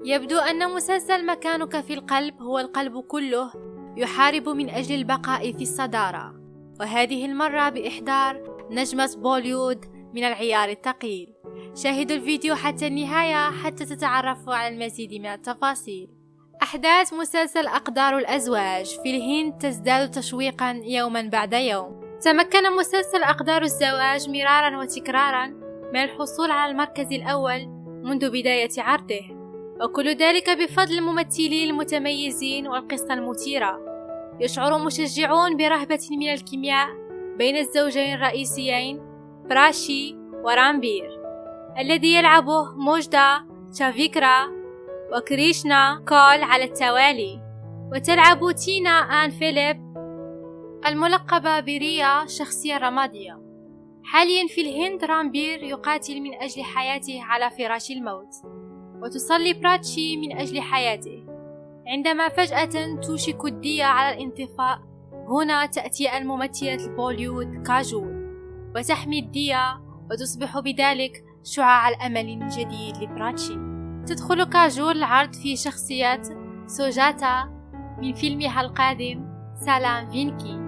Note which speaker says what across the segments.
Speaker 1: يبدو أن مسلسل مكانك في القلب هو القلب كله يحارب من أجل البقاء في الصدارة، وهذه المرة بإحضار نجمة بوليوود من العيار الثقيل. شاهدوا الفيديو حتى النهاية حتى تتعرفوا على المزيد من التفاصيل. أحداث مسلسل أقدار الأزواج في الهند تزداد تشويقا يوما بعد يوم. تمكن مسلسل أقدار الزواج مرارا وتكرارا من الحصول على المركز الأول منذ بداية عرضه، وكل ذلك بفضل الممثلين المتميزين والقصة المثيرة. يشعر مشجعون برهبة من الكيمياء بين الزوجين الرئيسيين براشي ورامبير، الذي يلعبه موجدا شافيكرا وكريشنا كول على التوالي، وتلعب تينا آن فيليب الملقبة بريا شخصية رمادية. حاليا في الهند رامبير يقاتل من أجل حياته على فراش الموت، وتصلي براتشي من أجل حياته. عندما فجأة توشك الدية على الانطفاء، هنا تأتي الممثلة البوليوود كاجول وتحمي الدية، وتصبح بذلك شعاع الأمل جديد لبراتشي. تدخل كاجول العرض في شخصية سوجاتا من فيلمها القادم سالام فينكي.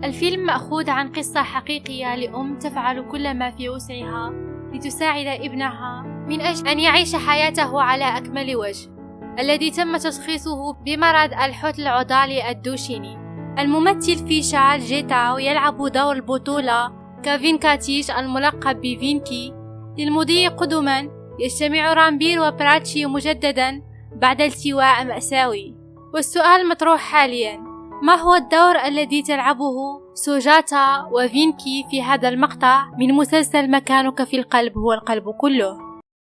Speaker 1: الفيلم مأخوذ عن قصة حقيقية لأم تفعل كل ما في وسعها لتساعد ابنها من أجل أن يعيش حياته على أكمل وجه، الذي تم تشخيصه بمرض الحوت العضالي الدوشيني. الممثل فيشال جيتاو يلعب دور البطولة كافين كاتيش الملقب بفينكي. للمضي قدما يجتمع رامبير وبراتشي مجددا بعد التواء مأساوي، والسؤال المطروح حاليا: ما هو الدور الذي تلعبه سوجاتا وفينكي في هذا المقطع من مسلسل مكانك في القلب هو القلب كله؟